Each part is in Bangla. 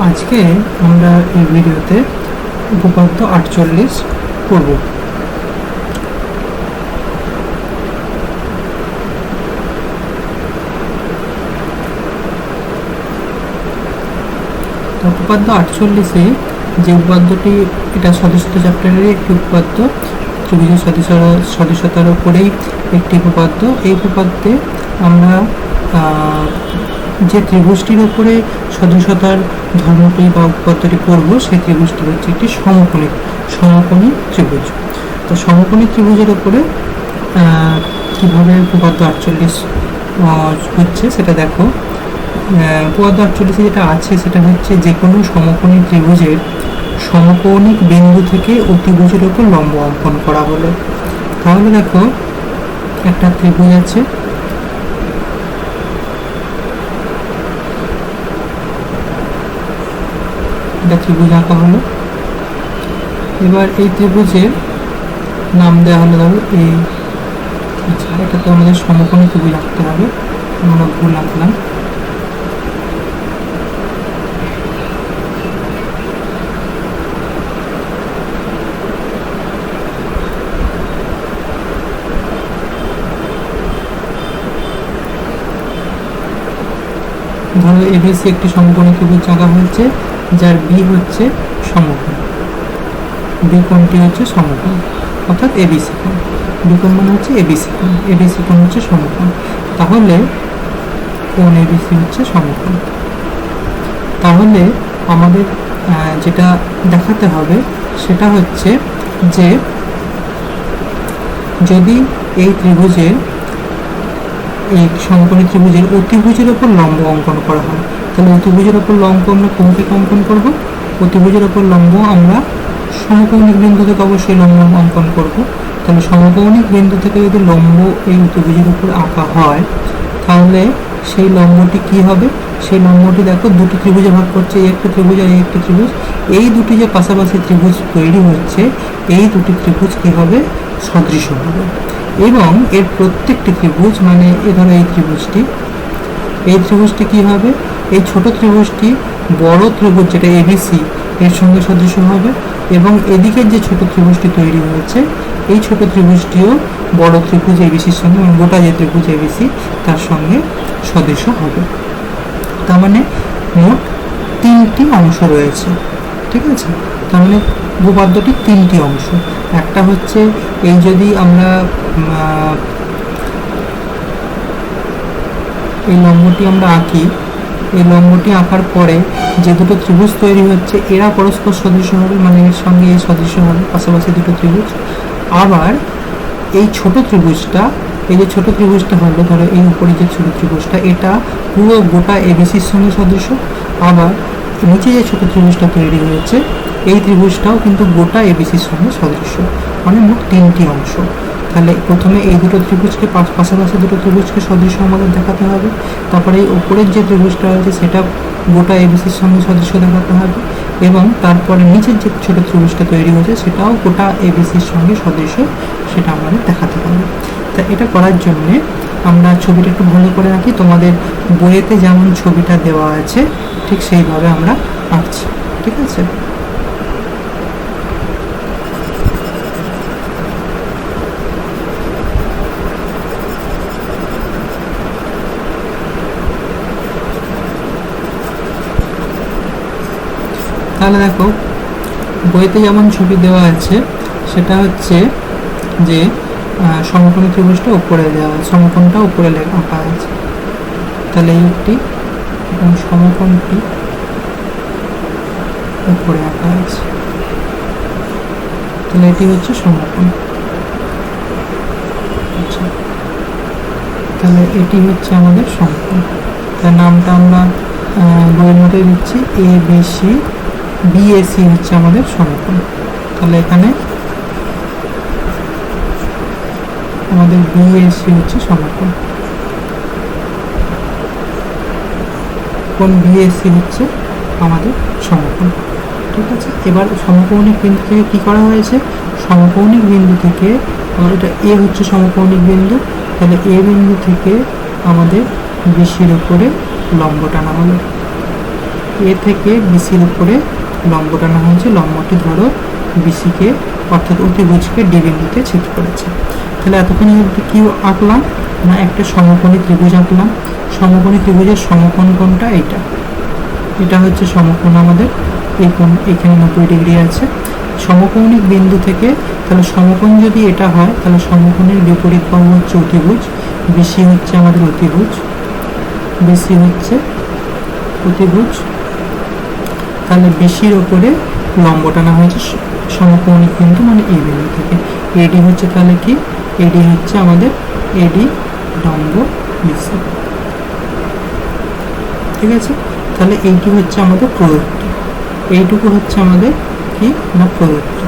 আজকে আমরা এই ভিডিওতে উপপাদ্য 48 করব। উপপাদ্য 48-এ যে উপপাদ্যটি, এটা সদস্যতা চ্যাপ্টারের একটি উপপাদ্য, ত্রিভুজের সদস্যতার উপরেই একটি উপপাদ্য। এই উপপাদ্যে আমরা যে ত্রিভুজটির উপরে সদস্যতার ধর্মটি বা উপপাদ্যটি করব, সেই ত্রিভুজটি হচ্ছে একটি সমকোণী ত্রিভুজ। তো সমকোণী ত্রিভুজের উপরে কীভাবে উপপাদ্য 48 হচ্ছে সেটা দেখো। উপপাদ্য 48 যেটা আছে সেটা হচ্ছে যে কোনো সমকোণী ত্রিভুজের সমকৌণিক বিন্দু থেকে অতিভুজের উপর লম্ব অঙ্কন করা হলো। তাহলে দেখো, একটা ত্রিভুজ আছে, এটা ত্রিভুজ আঁকা হলো। এবার এই ত্রিভুজের নাম দেওয়া হলো ধরো এই, আচ্ছা এটা তো আমাদের সমকোণী ত্রিভুজ আঁকতে হবে, আমরা ভুল আঁকলাম। ধরো এবিসি একটি সমকোণী ত্রিভুজ আঁকা হয়েছে, যার বি হচ্ছে সমকোণ, বি কোণটি হচ্ছে সমকোণ, অর্থাৎ এবিসি কোণ। বি কোণ মানে হচ্ছে এবিসি কোণ, এবিসি কোণ হচ্ছে সমকোণ। তাহলে কোণ এবিসি হচ্ছে সমকোণ। তাহলে আমাদের যেটা দেখাতে হবে সেটা হচ্ছে যে যদি এই ত্রিভুজের, এই সমকোণী ত্রিভুজের অতিভুজের ওপর লম্ব অঙ্কন করা হয়, তাহলে অতিভুজের ওপর লম্ব আমরা কোন থেকে অঙ্কন করব? অতিভুজের ওপর লম্ব আমরা সমকৌণিক বিন্দু থেকে অবশ্যই লম্ব অঙ্কন করব। তাহলে সমকৌণিক বিন্দু থেকে যদি লম্ব এই অতিভুজের উপর আঁকা হয়, তাহলে সেই লম্বটি কি হবে? সেই লম্বটি দেখো দুটি ত্রিভুজে ভাগ করছে, এই একটি ত্রিভুজ আর এই একটি ত্রিভুজ। এই দুটি যে পাশাপাশি ত্রিভুজ তৈরি হচ্ছে, এই দুটি ত্রিভুজ কি হবে? সদৃশ হবে। এবং এর প্রত্যেকটি ত্রিভুজ, মানে ধরো এই ত্রিভুজটি কি হবে? এই ছোট ত্রিভুজটি বড় ত্রিভুজ যেটা এবিসি এর সঙ্গে সদৃশ হবে, এবং এদিকের যে ছোট ত্রিভুজটি তৈরি হয়েছে, এই ছোট ত্রিভুজটিও বড় ত্রিভুজ এবিসির সঙ্গে, গোটা যে ত্রিভুজ এবিসি তার সঙ্গে সদৃশ হবে। তার মানে মোট 3টি অংশ রয়েছে, ঠিক আছে? তার মানে উপপাদ্যটির 3টি অংশ। একটা হচ্ছে এই, যদি আমরা এই লম্বটি আমরা আঁকি, এই লম্বটি আঁকার পরে যে দুটো ত্রিভুজ তৈরি হচ্ছে এরা পরস্পর সদৃশ হবে, মানে এর সঙ্গে এই সদৃশ হবে, পাশাপাশি দুটো ত্রিভুজ। আবার এই ছোট ত্রিভুজটা, এই যে ছোট ত্রিভুজটা হলো, ধরো এই উপরে যে ছোট ত্রিভুজটা, এটা পুরো গোটা এবিসির সঙ্গে সদৃশ। আবার নিচে যে ছোট ত্রিভুজটা তৈরি হয়েছে, এই ত্রিভুজটাও কিন্তু গোটা এবিসির সঙ্গে সদৃশ, মানে মোট 3টি অংশ। তাহলে প্রথমে এই দুটো ত্রিভুজকে, পাশাপাশি দুটো ত্রিভুজকে সদৃশ আমাদের দেখাতে হবে। তারপরে এই উপরের যে ত্রিভুজটা রয়েছে সেটা গোটা এবিসির সঙ্গে সদৃশ দেখাতে হবে, এবং তারপরে নিচের যে ছোট ত্রিভুজটা তৈরি হয়েছে সেটাও গোটা এবিসির সঙ্গে সদৃশ, সেটা আমাদের দেখাতে হবে। তা এটা করার জন্যে আমরা ছবিটা একটু ভালো করে আঁকি। তোমাদের বইয়েতে যেমন ছবিটা দেওয়া আছে ঠিক সেইভাবে আমরা আঁকছি, ঠিক আছে? তাহলে দেখো, বইতে যেমন ছবি দেওয়া আছে সেটা হচ্ছে যে সমকোণী ত্রিভুজটা উপরে দেওয়া আছে, সমকোণটা উপরে আঁকা আছে। তাহলে এই একটি, এবং সমকোণটি উপরে আঁকা আছে, তাহলে এটি হচ্ছে সমকোণ। আচ্ছা, তাহলে এটি হচ্ছে আমাদের সমকোণ। তার নামটা আমরা বইয়ের মধ্যে দিচ্ছি এবিসি, বিএসি হচ্ছে আমাদের সমকোণ। তাহলে এখানে আমাদের বিএসি হচ্ছে সমকোণ, কোণ বিএসি হচ্ছে আমাদের সমকোণ, ঠিক আছে? এবার সমকৌণিক বিন্দু থেকে কি করা হয়েছে? সমকৌণিক বিন্দু থেকে, এটা এ হচ্ছে সমকৌণিক বিন্দু, তাহলে এ বিন্দু থেকে আমাদের বিসির উপরে লম্ব টানা হলো। এ থেকে বিসির উপরে লম্ব টানা হয়েছে, লম্বটি ধরো বিসিকে অর্থাৎ অতিভুজকে ডি বিন্দুতে ছেদ করেছে। তাহলে এতক্ষণ কি আঁকলাম না, একটা সমকোণী ত্রিভুজ আঁকলাম। সমকোণী ত্রিভুজের সমকোণ কোণটা এইটা, এটা হচ্ছে সমকোণ আমাদের, এই কোণ এখানে 90 ডিগ্রি আছে সমকৌণিক বিন্দু থেকে। তাহলে সমকোণ যদি এটা হয় তাহলে সমকোণের বিপরীত বাহু হচ্ছে অতিভুজ, বিসি হচ্ছে আমাদের অতিভুজ, বিসি হচ্ছে অতিভুজ। তাহলে বিসির ওপরে লম্ব টানা হয়েছে সমকৌণিক বিন্দু মানে এই বিন্দু থেকে। এডি হচ্ছে তাহলে কি, এডি হচ্ছে আমাদের এডি লম্ব বিসি, ঠিক আছে। তাহলে এইটি হচ্ছে আমাদের প্রদত্ত, এইটুকু হচ্ছে আমাদের কি না প্রদত্ত।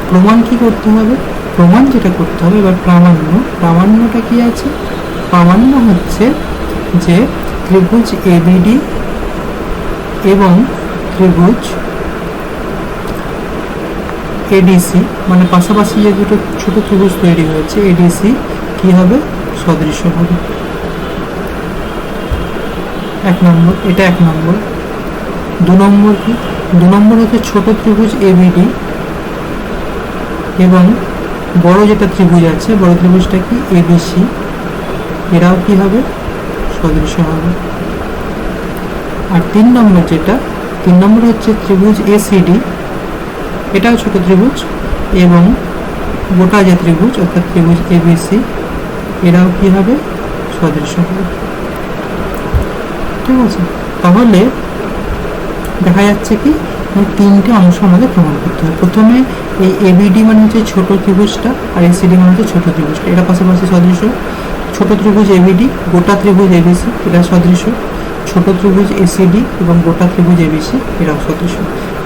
প্রমাণ কি করতে হবে, প্রমাণ যেটা করতে হবে এবার প্রামাণ্য। প্রামাণ্যটা কি আছে, প্রামাণ্য হচ্ছে যে ত্রিভুজ এবিডি এবং ত্রিভুজ এডিসি মানে পাশাপাশি যে দুটো ছোট ত্রিভুজ তৈরি হয়েছে এডিসি কি হবে, সদৃশ হবে। 1 নম্বর, এটা 1 নম্বর। 2 নম্বর কি, 2 নম্বর হচ্ছে ছোট ত্রিভুজ এবিডি এবং বড় যেটা ত্রিভুজ আছে বড় ত্রিভুজটা কি এবিসি, এরাও কি হবে, সদৃশ হবে। আর 3 নম্বর যেটা, 3 নম্বর হচ্ছে ত্রিভুজ এসিডি, এটাও ছোট ত্রিভুজ এবং গোটা যে ত্রিভুজ অর্থাৎ ত্রিভুজ এবিসি, এরাও কি হবে, সদৃশ হবে, ঠিক আছে। তাহলে দেখা যাচ্ছে কি 3টে অংশ আমাদের প্রমাণ করতে হবে। প্রথমে এই এবিডি মানে হচ্ছে ছোট ত্রিভুজটা আর এসিডি মানে হচ্ছে ছোট ত্রিভুজটা, এরা পাশাপাশি সদৃশ। ছোট ত্রিভুজ এবিডি, গোটা ত্রিভুজ এবিসি, এরা সদৃশ। ছোট ত্রিভুজ এসিডি এবং গোটা ত্রিভুজ এবিসি, এরাও সদৃশ।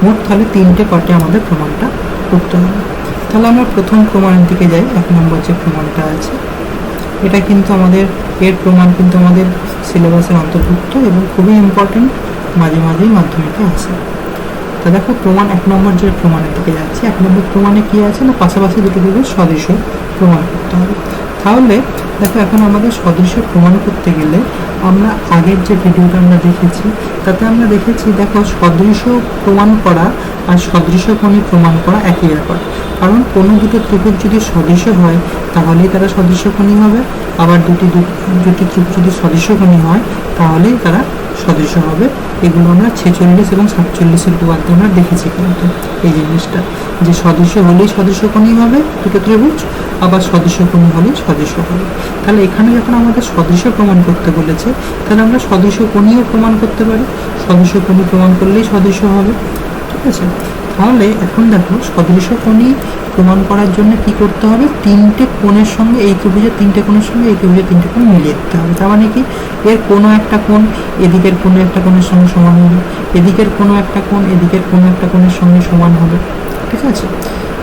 মোট তাহলে 3টে পার্টে আমাদের প্রমাণটা করতে হবে। তাহলে আমরা প্রথম প্রমাণের দিকে যাই। 1 নম্বর যে প্রমাণটা আছে এটা কিন্তু আমাদের, এর প্রমাণ কিন্তু আমাদের সিলেবাসের অন্তর্ভুক্ত এবং খুবই ইম্পর্টেন্ট, মাঝে মাঝেই মাধ্যমিকে আসে। তা দেখো প্রমাণ 1 নম্বর যে প্রমাণের দিকে যাচ্ছি। 1 নম্বর প্রমাণে কি আছে না, পাশাপাশি দুটো ত্রিভুজ সদৃশ প্রমাণ করতে হবে। তাহলে দেখো এখন আমাদের সদৃশ প্রমাণ করতে গেলে আমরা আগের যে ভিডিওটা আমরা দেখেছি তাতে আমরা দেখেছি দেখো সদৃশ প্রমাণ করা আর সদৃশকোণী প্রমাণ করা একই ব্যাপার। কারণ কোনো দুটো ত্রিভুজ যদি সদৃশ হয় তাহলেই তারা সদৃশকোণী হবে, আবার দুটি ত্রিভুজ যদি সদৃশকোণী হয় তাহলেই তারা সদৃশ হবে। এগুলো আমরা 46 এবং 47-এর উপপাদ্য আমরা দেখেছি কিন্তু এই জিনিসটা, যে সদৃশ হলেই সদৃশকোণী হবে দুটো ত্রিভুজ, আবার সদৃশকোণী হলেই সদৃশ হবে। তাহলে এখানে যখন আমাদের সদৃশ প্রমাণ করতে বলেছে তাহলে আমরা সদৃশকোণীও প্রমাণ করতে পারি, সদৃশকোণী প্রমাণ করলেই সদৃশ হবে, ঠিক আছে। তাহলে এখন দেখো সদৃশকোণী প্রমাণ করার জন্য কি করতে হবে, 3টে কোণের সঙ্গে এই ত্রিভুজের 3টে কোণের সঙ্গে এই ত্রিভুজের 3টে কোণ মিলিয়ে দিতে হবে। তার মানে কি এর কোনো একটা কোণ এদিকের কোনো একটা কোণের সঙ্গে সমান হবে, এদিকের কোনো একটা কোণ এদিকের কোনো একটা কোণের সঙ্গে সমান হবে, ঠিক আছে।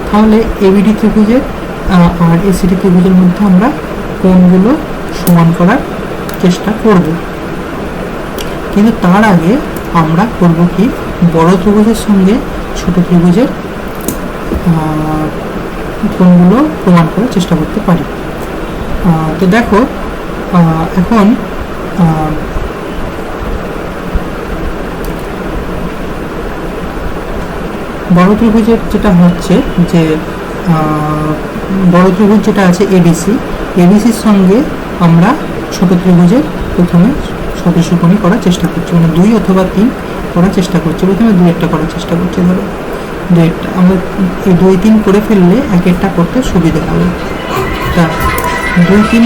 তাহলে এবিডি ত্রিভুজের আর এসিডি ত্রিভুজের মধ্যে আমরা কোণগুলো সমান করার চেষ্টা করব। কিন্তু তার আগে আমরা করব কি, বড় ত্রিভুজের সঙ্গে ছোট ত্রিভুজের কোণগুলো প্রমাণ করার চেষ্টা করতে পারি। তো দেখো এখন বড় ত্রিভুজের যেটা হচ্ছে যে বড় ত্রিভুজ যেটা আছে এবিসি, এবিসির সঙ্গে আমরা ছোট ত্রিভুজের প্রথমে সদৃশকোণী করার চেষ্টা করছি, মানে 2 অথবা 3 করার চেষ্টা করছি। প্রথমে 2-1টা করার চেষ্টা করছি, ধরো 2-1টা আমরা এই 2-3 করে ফেললে 1-1টা করতে সুবিধা হবে। তা 2-3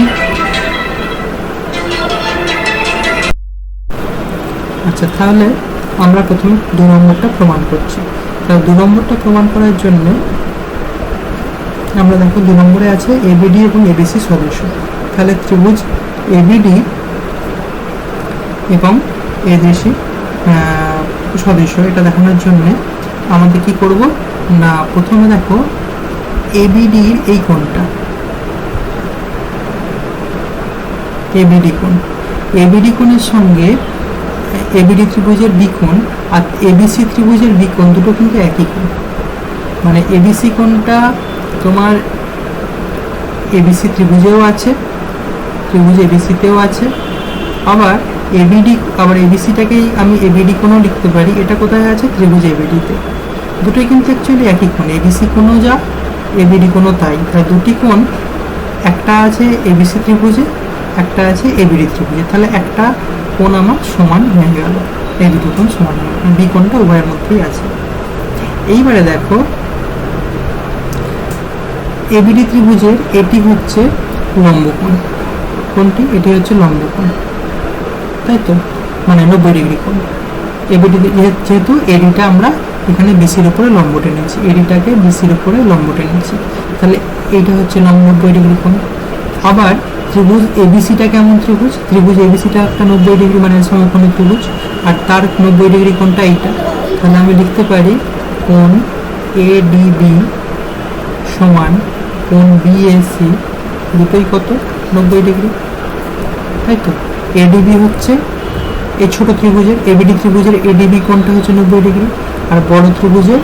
আচ্ছা, তাহলে আমরা প্রথমে 2 নম্বরটা প্রমাণ করছি। তাহলে 2 নম্বরটা প্রমাণ করার জন্য আমরা দেখো 2 নম্বরে আছে এবিডি এবং এবিসি সদৃশ। তাহলে ত্রিভুজ এবিডি এবং এডিসি সদৃশ, এটা দেখানোর জন্য আমাদের কি করব না, প্রথমে দেখো এবিডির এই কোণটা, এবিডি কোণ, এবিডি কোণের সঙ্গে এবিডি ত্রিভুজের বিকোণ আর এবিসি ত্রিভুজের বিকোণ দুটো কিন্তু একই কোণ। মানে এবিসি কোণটা তোমার এবিসি ত্রিভুজেও আছে, ত্রিভুজ এবিসিতেও আছে, আবার এবিডি, আবার এবিসিটাকেই আমি এবিডি কোণও লিখতে পারি। এটা কোথায় আছে? ত্রিভুজ এবিডিতে। দুটোই কিন্তু অ্যাকচুয়ালি একই কোণ, এবিসি কোণও যা এবিডি কোণও তাই। তাই দুটি কোণ, একটা আছে এবিসি ত্রিভুজে, একটা আছে এবিডি ত্রিভুজে। তাহলে একটা কোণ আমার সমান হয়ে গেল, এই দুটো কোণ সমান হয়ে গেল, বি কোণটা উভয়ের মধ্যেই আছে। এইবারে দেখো এবিডি ত্রিভুজের এটি হচ্ছে লম্বকোণ। কোণটি? এটি হচ্ছে লম্বকোণ, তাই তো, মানে 90 ডিগ্রি কোণ। এবিডি যেহেতু এডিটা আমরা এখানে বিসির উপরে লম্ব টেনেছি, এডিটাকে বিসির উপরে লম্ব টেনেছি, তাহলে এইটা হচ্ছে 90 ডিগ্রি কোণ। আবার ত্রিভুজ এবিসিটা কেমন ত্রিভুজ? ত্রিভুজ এবিসিটা একটা 90 ডিগ্রি মানে সমকোণী ত্রিভুজ, আর তার 90 ডিগ্রি কোণটা এইটা। তাহলে আমি লিখতে পারি কোণ এডিবি সমান কোণ বিএসি, দুটোই কত? 90 ডিগ্রি, তাই তো। এডিবি হচ্ছে এই ছোট ত্রিভুজের, এবিডি ত্রিভুজের এডিবি কোণটা হচ্ছে 90 ডিগ্রি, আর বড় ত্রিভুজের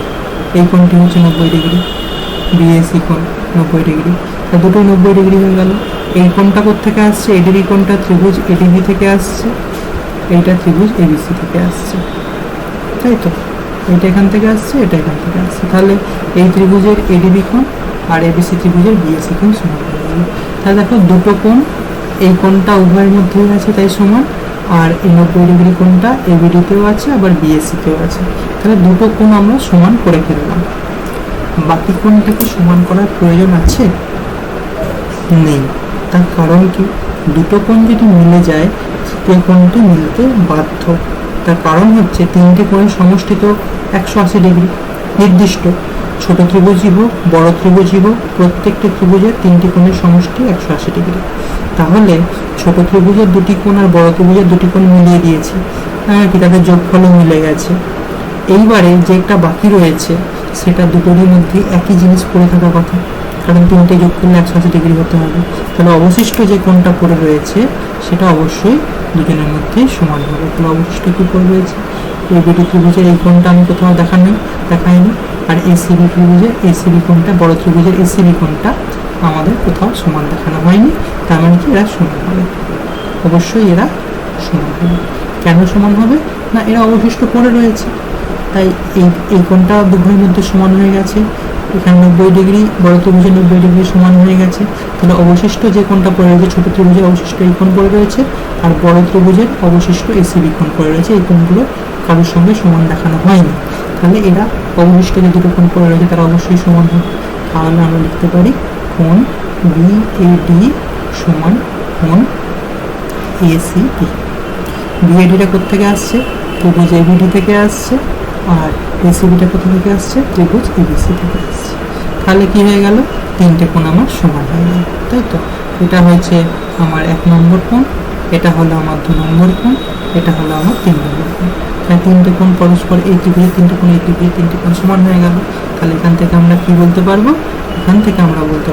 এই কোণটি হচ্ছে 90 ডিগ্রি, বিএসি কোণ 90 ডিগ্রি। তা দুটোই 90 ডিগ্রি হয়ে গেল। এই কোণটা কোত্থেকে আসছে? এডিবি কোণটা ত্রিভুজ এডিবি থেকে আসছে, এইটা ত্রিভুজ এবিসি থেকে আসছে, তাই তো। এটা এখান থেকে আসছে, এটা এখান থেকে আসছে। তাহলে এই ত্রিভুজের এডিবি কোণ আর এবিসি ত্রিভুজের বিএসি কোণ সমান হয়ে গেল। তাহলে দেখো দুটো কোণ, এই কোণটা উভয়ের মধ্যেই আছে তাই সমান, আর এই 90 ডিগ্রি কোণটা এবিডিতেও আছে আবার বিএসিতেও আছে। তাহলে দুটো কোণ আমরা সমান করে ফেললাম। বাকি কোণটাকে সমান করার প্রয়োজন আছে? নেই। তার কারণ কি? দুটো কোণ যদি মিলে যায়, তৃতীয় কোণটি মিলতে বাধ্য। তার কারণ হচ্ছে তিনটে কোণের সমষ্টি তো 180 ডিগ্রি নির্দিষ্ট। ছোট ত্রিভুজই হোক বড় ত্রিভুজই হোক, প্রত্যেকটি ত্রিভুজের তিনটি কোণের সমষ্টি 180 ডিগ্রি। তাহলে ছোট ত্রিভুজের দুটি কোণ আর বড় ত্রিভুজের দুটি কোণ মিলিয়ে দিয়েছি, কি তাদের যোগফলও মিলে গেছে। এইবারে যেটা বাকি রয়েছে সেটা দুটোরই মধ্যে একই জিনিস পড়ে থাকার কথা, কারণ তিনটে যোগ করলে 180 ডিগ্রি হতে হবে। তাহলে অবশিষ্ট যে কোণটা পড়ে রয়েছে সেটা অবশ্যই দুজনের মধ্যেই সমান হবে। তাহলে অবশিষ্ট কি পড়ে রয়েছে? এবিডি ত্রিভুজের এই কোণটা আমি কোথাও দেখাইনি, আর এসিবি ত্রিভুজের এসিবি কোণটা, বড় ত্রিভুজের এসিবি কোণটা আমাদের কোথাও সমান দেখানো হয়নি। তার মানে কি এরা সমান হবে? অবশ্যই এরা সমান হবে। কেন সমান হবে? না, এরা অবশিষ্ট পড়ে রয়েছে, তাই এই কোণটা দুভয়ের মধ্যে সমান হয়ে গেছে। এখানে 90 ডিগ্রি, বড় ত্রিভুজে 90 ডিগ্রি সমান হয়ে গেছে। তাহলে অবশিষ্ট যে কোণটা পড়ে রয়েছে, ছোট ত্রিভুজের অবশিষ্ট এই কোণ পড়ে রয়েছে, আর বড় ত্রিভুজের অবশিষ্ট এসিবি কোণ পড়ে রয়েছে। এই কোণগুলো কারোর সঙ্গে সমান দেখানো হয়নি। তাহলে এরা অবশিষ্ট যে দুটো কোণ পড়ে রয়েছে তারা অবশ্যই সমান হবে। তাহলে আমরা লিখতে পারি কোণ বিএডি সমান কোণ এসিবি। বিএডিটা কোত্থেকে আসছে? ত্রিভুজ এবিডি থেকে আসছে, আর এসিবিটা কোথা থেকে আসছে? ত্রিভুজ এবিসি থেকে আসছে। তাহলে কি হয়ে গেল? তিনটে কোণ আমার সমান হয়ে গেল, তাই তো। এটা হয়েছে আমার 1 নম্বর কোণ, এটা হলো আমার 2 নম্বর কোণ, এটা হলো আমার 3 নম্বর কোণ। তাই তিনটে কোণ পরস্পর, এই ত্রিভুজের তিনটে কোণ, এই ত্রিভুজের তিনটে কোণ সমান হয়ে গেল। তাহলে এখান থেকে আমরা কি বলতে পারবো? এখান থেকে আমরা বলতে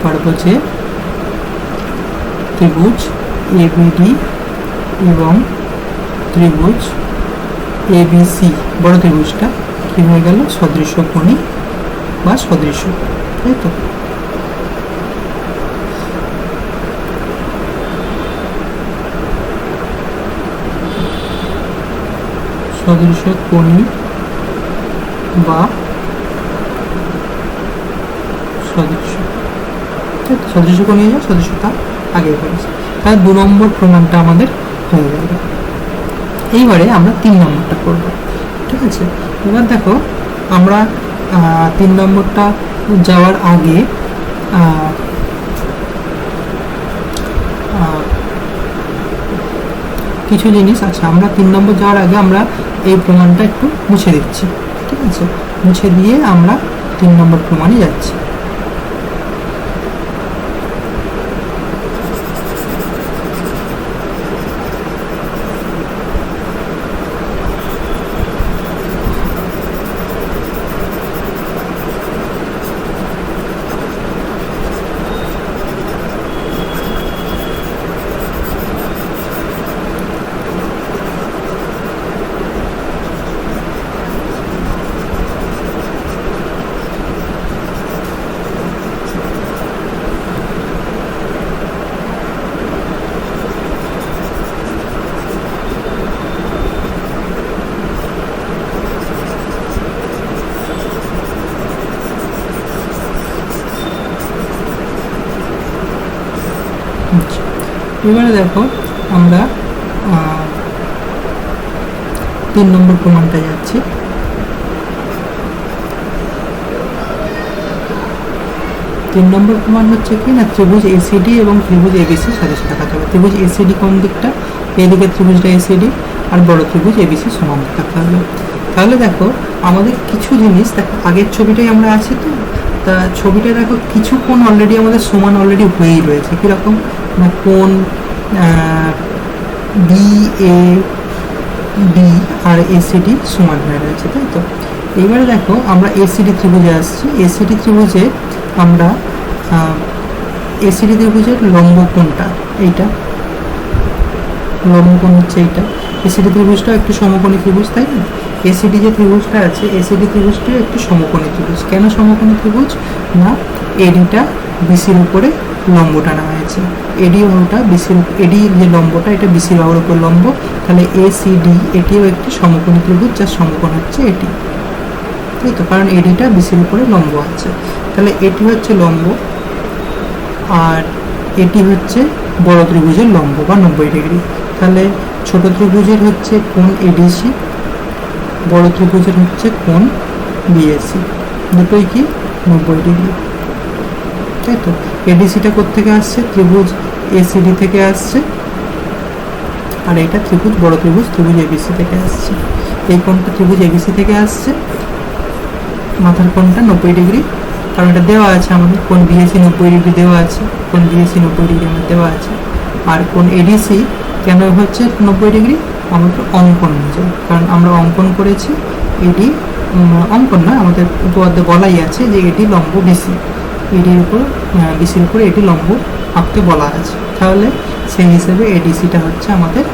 পারবো যে ত্রিভুজ এবিডি এবং ত্রিভুজ এবিসি, বড় ত্রিভুজটা কি হয়ে গেল? সদৃশ্য কোণী বা সদৃশ্য, তাই তো। সদৃশ্য কোণী বা সদৃশ্য, সদৃশ্য কোণী, সদৃশ্যতা আগে করেছে। তাহলে 2 নম্বর প্রমাণটা আমাদের হয়ে গেল। এইবারে আমরা 3 নম্বরটা করব, ঠিক আছে। এবার দেখো আমরা 3 নম্বরটা যাওয়ার আগে কিছু জিনিস আছে। আমরা 3 নম্বর যাওয়ার আগে আমরা এই প্রমাণটা একটু মুছে দিচ্ছি, ঠিক আছে। মুছে দিয়ে আমরা 3 নম্বর প্রমাণে যাচ্ছি। আচ্ছা, এবারে দেখো আমরা 3 নম্বর প্রমাণটা যাচ্ছি। 3 নম্বর প্রমাণ হচ্ছে কি না, ত্রিভুজ এসিডি এবং ত্রিভুজ এবিসি সদৃশ দেখাতে হবে। ত্রিভুজ এসিডি কোন দিকটা, এদিকে ত্রিভুজটা এসিডি আর বড় ত্রিভুজ এবিসি সমান দেখাতে হবে। তাহলে দেখো আমাদের কিছু জিনিস, দেখো আগের ছবিটাই আমরা আছি তো, তা ছবিটা দেখো কিছু কোণ অলরেডি আমাদের সমান অলরেডি হয়েই রয়েছে। কীরকম না, কোণ B A B R ACD সমান হয়ে রয়েছে, তাই তো। এইবারে দেখো আমরা এসিডি ত্রিভুজে আসছি। এসিডি ত্রিভুজে আমরা এসিডি ত্রিভুজের লম্ব কোণটা, এইটা লম্ব কোণ হচ্ছে এইটা। এসিডি ত্রিভুজটাও একটি সমকোণী ত্রিভুজ, তাই না। এসিডি যে ত্রিভুজটা আছে, এসিডি ত্রিভুজটিও একটি সমকোণী ত্রিভুজ। কেন সমকোণী ত্রিভুজ না, এডিটা বিসির উপরে লম্ব টানা হয়েছে। এডি বাহুটা বিসির, এডি যে লম্বটা এটা বিসি বাহুর উপর লম্ব, তাহলে এসিডি এটিও একটি সমকোণী ত্রিভুজ, যার সমকোণ হচ্ছে এটি, তাই তো, কারণ এডিটা বিসির উপরে লম্ব আছে। তাহলে এটি হচ্ছে লম্ব আর এটি হচ্ছে বড় ত্রিভুজের লম্ব বা 90 ডিগ্রি। তাহলে ছোট ত্রিভুজের হচ্ছে কোণ এডিসি, বড় ত্রিভুজের হচ্ছে কোণ বিএসি, দুটোই কি 90 ডিগ্রি, তাই তো। এডিসিটা কোত্থেকে আসছে, ত্রিভুজ এসিডি থেকে আসছে, আর এটা ত্রিভুজ বড় ত্রিভুজ এবিসি থেকে আসছে। এই কোণটা ত্রিভুজ এবিসি থেকে আসছে, মাথার কোণটা 90 ডিগ্রি, কারণ এটা দেওয়া আছে আমাদের, কোণ বিএসি 90 ডিগ্রি দেওয়া আছে, কোণ বিএসি 90 ডিগ্রি আমাদের দেওয়া আছে। আর কোণ এডিসি কেন হচ্ছে 90 ডিগ্রি, আমাদের অঙ্কন অনুযায়ী, কারণ আমরা অঙ্কন করেছি এডি, অঙ্কন না, আমাদের উপপাদ্যে বলাই আছে যে এটি লম্ব বিসি, এডির উপর বিসির উপরে এটি লম্ব আঁকতে বলা আছে। তাহলে সেই হিসেবে এডিসিটা হচ্ছে আমাদের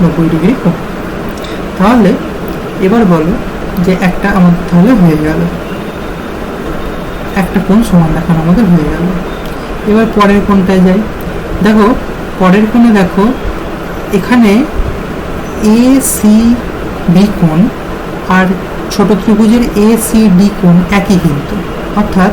90 ডিগ্রি কোণ। তাহলে এবার বলো যে একটা আমাদের তাহলে হয়ে গেল, একটা কোণ সমান দেখানো আমাদের হয়ে গেল। এবার পরের কোণটায় যাই। দেখো পরের কোণে দেখো এখানে এ সি বি কোণ আর ছোট ত্রিভুজের এ সি ডি কোণ একই, কিন্তু অর্থাৎ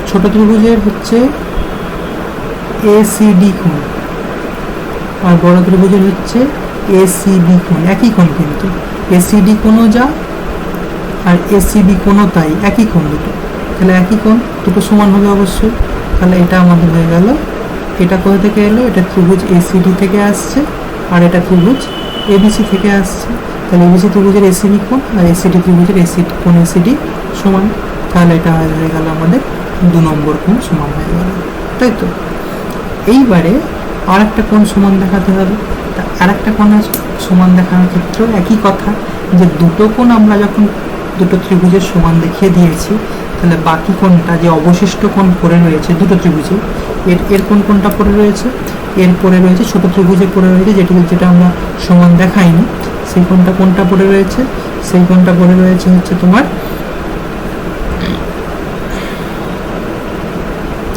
ছোট ত্রিভুজের হচ্ছে এসিডি কোণ আর বড় ত্রিভুজের হচ্ছে এসিবি কোণ, একই কোণ, কিন্তু এসিডি কোণও যা আর এসিবি কোণও তাই, একই কোণ দুটো। তাহলে একই কোণ, দুটো সমান হবে অবশ্যই। তাহলে এটা আমাদের হয়ে গেল, এটা কোথা থেকে এলো, এটা ত্রিভুজ এসিডি থেকে আসছে আর এটা ত্রিভুজ এবিসি থেকে আসছে। তাহলে এবিসি ত্রিভুজের এসিবি কোণ আর এসিডি ত্রিভুজের কোণ এসিডি সমান। তাহলে এটা হয়ে গেল আমাদের 2 নম্বর কোণ সমান হয়ে গেল, তাই তো। এইবারে আর একটা কোণ সমান দেখাতে হবে। তা আর একটা কোণ সমান দেখানোর ক্ষেত্রেও একই কথা, যে দুটো কোণ আমরা যখন দুটো ত্রিভুজের সমান দেখিয়ে দিয়েছি, তাহলে বাকি কোণটা যে অবশিষ্ট কোণ পড়ে রয়েছে দুটো ত্রিভুজে, এর কোণটা পড়ে রয়েছে, এর পড়ে রয়েছে ছোট ত্রিভুজে পড়ে রয়েছে, যেটা আমরা সমান দেখাইনি, সেই কোণটা পড়ে রয়েছে, সেই কোণটা পড়ে রয়েছে হচ্ছে তোমার,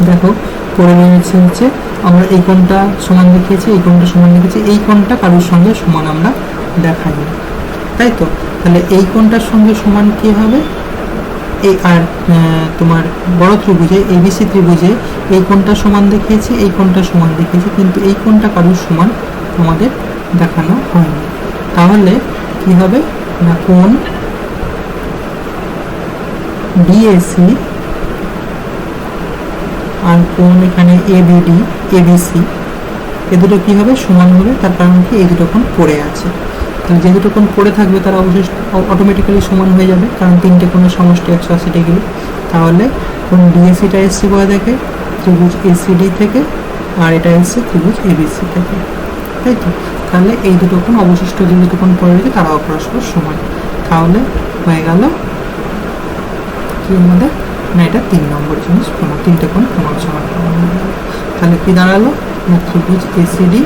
দেখো পড়ে রয়েছে হচ্ছে, আমরা এই কোণটা সমান দেখিয়েছি, এই কোণটা সমান দেখিয়েছি, এই কোণটা কারোর সঙ্গে সমান আমরা দেখাইনি, তাই তো। তাহলে এই কোণটার সঙ্গে সমান কি হবে, এই আর তোমার বড় ত্রিভুজে এবিসি ত্রিভুজে এই কোণটা সমান দেখিয়েছি, এই কোণটা সমান দেখিয়েছি, কিন্তু এই কোণটা কারোর সমান আমাদের দেখানো হয়নি। তাহলে কি হবে না, কোণ বিএসি আর কোণ এখানে এবিডি এবিসি, এ দুটো কী হবে, সমান হবে। তার কারণ কি, এই দুটো কোণ পড়ে আছে। তাহলে যে দুটো কোণ পড়ে থাকবে তারা অবশ্যই অটোমেটিক্যালি সমান হয়ে যাবে, কারণ তিনটে কোণের সমষ্টি 180 ডিগ্রি। তাহলে কোণ ডিএসিটা এসছে কোথা থেকে, ত্রিভুজ এসিডি থেকে, আর এটা এসছে ত্রিভুজ এবিসি থেকে, তাই তো। তাহলে এই দুটো কোণ, অবশিষ্ট যে দুটো কোণ পড়ে রয়েছে তারাও পরস্পর সমান। তাহলে হয়ে গেল কি আমাদের না, এটা 3 নম্বর জিনিস, তিনটে কোণ সমান সমান হয়ে গেল। তাহলে কি দাঁড়ালো না, ত্রিভুজ এসিডি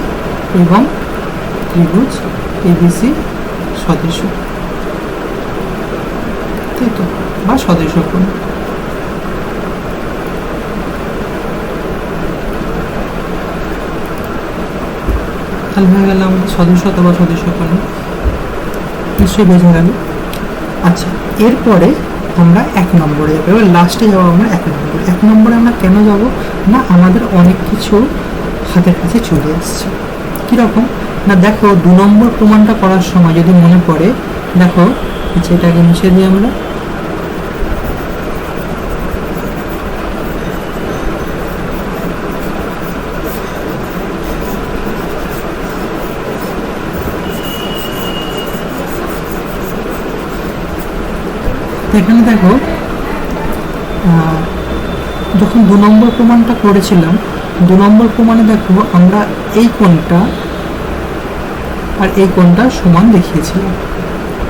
এবং ত্রিভুজ এবিসি সদৃশ, তাই তো, বা সদৃশ কোণ। তাহলে হয়ে গেল আমাদের সদৃশতা বা সদৃশ কোণ। নিশ্চয়ই বোঝা গেল। আচ্ছা, এরপরে আমরা 1 নম্বরে যাবো। এবার লাস্টে যাবো আমরা 1 নম্বরে। 1 নম্বরে আমরা কেন যাব না, আমাদের অনেক কিছু হাতের কাছে চলে আসছে। কীরকম না, দেখো 2 নম্বর প্রমাণটা করার সময় যদি মনে পড়ে, দেখো এটাকে মুছে দিই আমরা। এখানে দেখো যখন 2 নম্বর প্রমাণটা করেছিলাম, 2 নম্বর প্রমাণে দেখো আমরা এই কোণটা আর এই কোণটা সমান দেখিয়েছিলাম,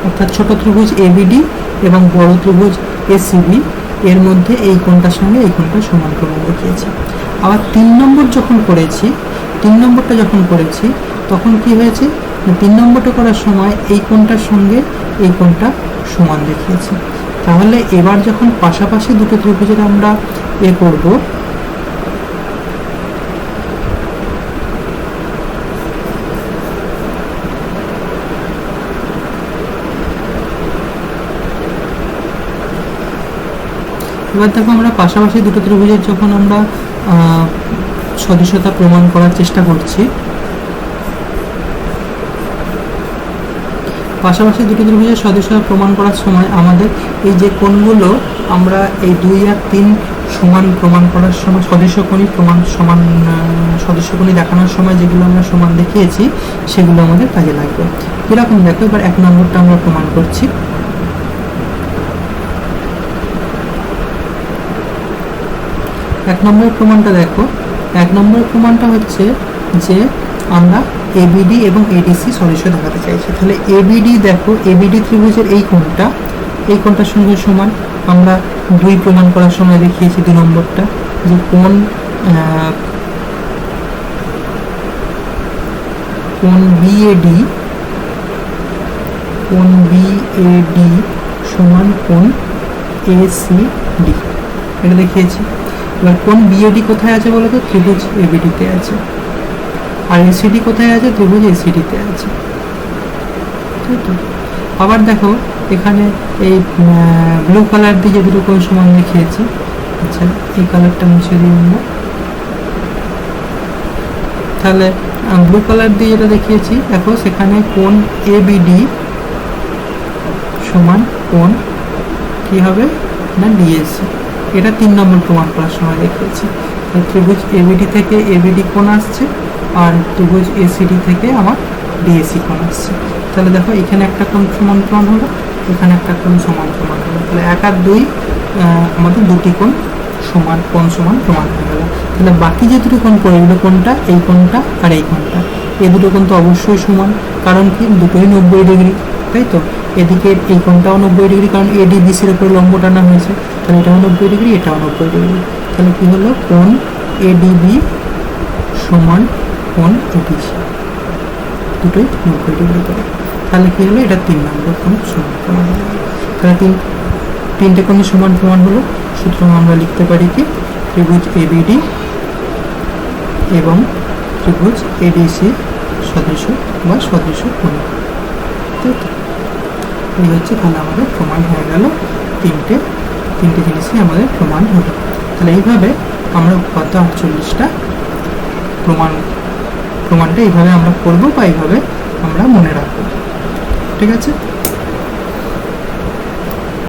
অর্থাৎ ছোট ত্রিভুজ এবিডি এবং বড় ত্রিভুজ এসিবি এর মধ্যে এই কোণটার সঙ্গে এই কোণটা সমান প্রমাণ দেখিয়েছি। আবার 3 নম্বর যখন করেছি, 3 নম্বরটা যখন করেছি তখন কি হয়েছে, 3 নম্বরটা করার সময় এই কোণটার সঙ্গে এই কোণটা সমান দেখিয়েছি। তাহলে এবার যখন পাশাপাশি দুটো ত্রিভুজের আমরা করব, এবার দেখো আমরা পাশাপাশি দুটো ত্রিভুজের যখন আমরা সদৃশতা প্রমাণ করার চেষ্টা করছি, পাশাপাশি দুটো ত্রিভুজের সদৃশতা প্রমাণ করার সময় আমাদের এই যে কোণগুলো আমরা এই 2 আর 3 সমান প্রমাণ করার সময় সদৃশকোণী প্রমাণ সমান সদৃশকোণী দেখানোর সময় যেগুলো আমরা সমান দেখিয়েছি সেগুলো আমাদের কাজে লাগবে। এরকম দেখো, এবার 1 নম্বরটা আমরা প্রমাণ করছি। এক নম্বরের প্রমাণটা দেখো, 1 নম্বরের প্রমাণটা হচ্ছে যে আমরা এবিডি এবং এডিসি সদৃশ দেখাতে চাইছি। তাহলে এবিডি দেখো, এবিডি ত্রিভুজের এই কোণটার সঙ্গে সমান। আমরা 2 প্রমাণ করার সময় দেখিয়েছি 2 নম্বরটা যে কোণ বিএডি সমান কোণ এসিডি, এটা দেখিয়েছি। এবার কোণ বিএডি কোথায় আছে বলো তো, ত্রিভুজ এবিডিতে আছে, আর এসিডি কোথায় আছে, ত্রিভুজ এসিডিতে আছে। ঠিক তো। আবার দেখো এখানে এই ব্লু কালার দিয়ে যে দুটো কোণ সমান দেখিয়েছি, আচ্ছা এই কালারটা মুছে দিই আমরা। তাহলে ব্লু কালার দিয়ে যেটা দেখিয়েছি দেখো, সেখানে কোণ এবিডি সমান কোণ কি হবে না ডিএসি, এটা 3 নম্বর প্রমাণ করার সময় দেখিয়েছি। ত্রিভুজ এবিডি থেকে এবিডি কোণ আসছে, আর ত্রিভুজ এসিডি থেকে আমার ডিএসি কোণ আসছে। তাহলে দেখো এখানে একটা কোণ সমান প্রমাণ হলো, এখানে একটা কোণ সমান প্রমাণ হলো। তাহলে 1 আর 2 আমাদের দুটি কোণ সমান প্রমাণ হয়ে গেল। তাহলে বাকি যে দুটো কোণ পড়ে গেলো, কোণটা এই কোণটা আর এই কোণটা, এই দুটো কোণ তো অবশ্যই সমান, কারণ কি দুটোই 90 ডিগ্রি, তাই তো। এদিকে এই কোণটাও 90 ডিগ্রি, কারণ এডি বিসির উপরে লম্ব টানা হয়েছে, তাহলে এটাও 90 ডিগ্রি, এটাও 90 ডিগ্রি। তাহলে কি হলো, কোণ এডিবি সমান কোণ এডিসি, দুটোই 90 ডিগ্রি করে। তাহলে কি হলো, এটা 3 নম্বর কোণ সমান প্রমাণ হলো। তাহলে তিনটে কোণ সমান প্রমাণ হলো। সুতরাং আমরা লিখতে পারি কি, ত্রিভুজ এবিডি এবং ত্রিভুজ এডিসি সদৃশ বা সদৃশ কোণ, তাই তো। এই হচ্ছে তাহলে আমাদের প্রমাণ হয়ে গেল, তিনটে জিনিসই আমাদের প্রমাণ হলো। তাহলে এইভাবে আমরা উপপাদ্য 48টা প্রমাণটা এইভাবে আমরা করবো বা এইভাবে আমরা মনে রাখবো। ঠিক আছে।